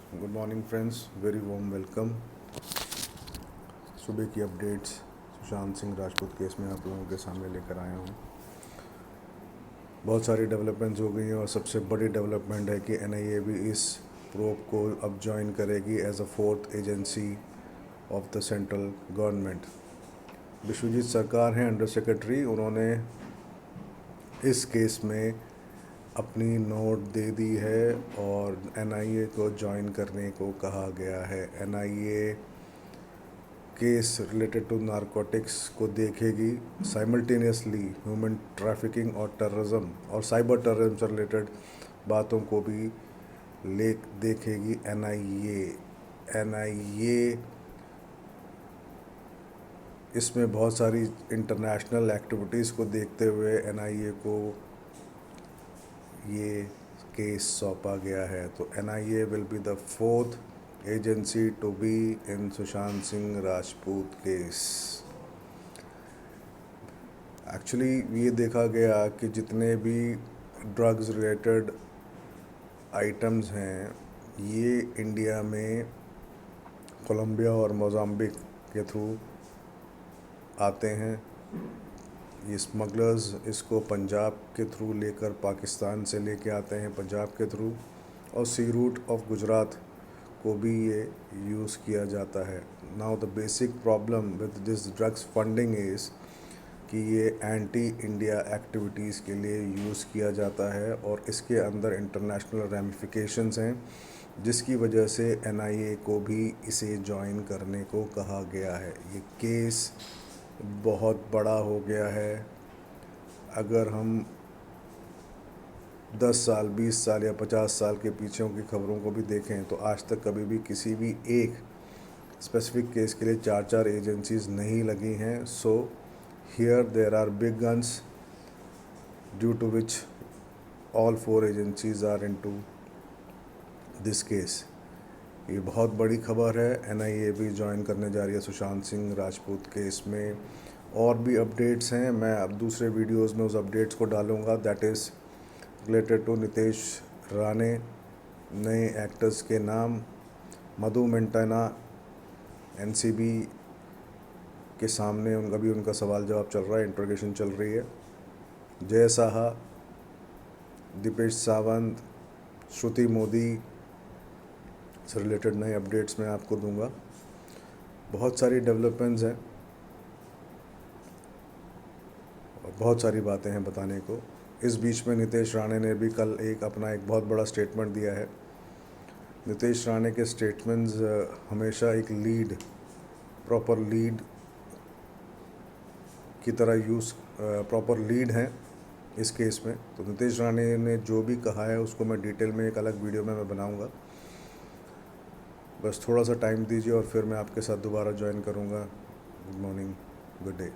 Good morning friends, very warm welcome. सुबह की updates Sushant Singh Rajput case में आप लोगों के सामने लेकर आया हूँ। बहुत सारी डेवलपमेंट्स हो गई हैं और सबसे बड़ी डेवलपमेंट है कि एनआईए भी इस प्रोब को अब ज्वाइन करेगी as a fourth agency of the central government. Vishwajit Sarkar हैं अंडर सेक्रेटरी, उन्होंने इस केस में अपनी नोट दे दी है और एनआईए को ज्वाइन करने को कहा गया है। NIA case related to narcotics को देखेगी, साइमल्टेनियसली ह्यूमन ट्रैफिकिंग और टेररिज्म और साइबर टेररिज्म से रिलेटेड बातों को भी देखेगी एनआईए इसमें बहुत सारी इंटरनेशनल एक्टिविटीज़ को देखते हुए एनआईए को ये केस सौंपा गया है। तो NIA will be the fourth agency to be in Sushant Singh Rajput case. Actually ये देखा गया कि जितने भी ड्रग्स रिलेटेड आइटम्स हैं ये इंडिया में कोलंबिया और मोज़ाम्बिक के थ्रू आते हैं। ये स्मगलर्स इसको पंजाब के थ्रू लेकर पाकिस्तान से लेके आते हैं पंजाब के थ्रू, और सी रूट ऑफ गुजरात को भी ये यूज़ किया जाता है। Now the basic problem with this drugs funding is कि ये एंटी इंडिया एक्टिविटीज़ के लिए यूज़ किया जाता है और इसके अंदर इंटरनेशनल रैमिफिकेशंस हैं, जिसकी वजह से एनआईए को भी इसे ज्वाइन करने को कहा गया है। ये केस बहुत बड़ा हो गया है। अगर हम 10 साल 20 साल या 50 साल के पीछे की खबरों को भी देखें तो आज तक कभी भी किसी भी एक स्पेसिफिक केस के लिए 4 एजेंसीज नहीं लगी हैं। So here there are big guns due to which all 4 agencies are into this case. ये बहुत बड़ी खबर है। एनआईए भी ज्वाइन करने जा रही है सुशांत सिंह राजपूत केस में। और भी अपडेट्स हैं, मैं अब दूसरे वीडियोस में उस अपडेट्स को डालूंगा। That is related to Nitesh Rane, नए एक्टर्स के नाम मधु मेंटेना एनसीबी के सामने उनका सवाल जवाब चल रहा है, इंट्रोगेशन चल रही है। जय साहा, दीपेश सावंत, श्रुति मोदी से रिलेटेड नए अपडेट्स मैं आपको दूंगा। बहुत सारी डेवलपमेंट्स हैं और बहुत सारी बातें हैं बताने को। इस बीच में नितेश राणे ने भी कल अपना एक बहुत बड़ा स्टेटमेंट दिया है। नितेश राणे के स्टेटमेंट्स हमेशा एक प्रॉपर लीड की तरह प्रॉपर लीड हैं इस केस में। तो नितेश राणे ने जो भी कहा है उसको मैं डिटेल में एक अलग वीडियो में मैं बनाऊंगा। बस थोड़ा सा टाइम दीजिए और फिर मैं आपके साथ दोबारा ज्वाइन करूंगा। Good morning, good day.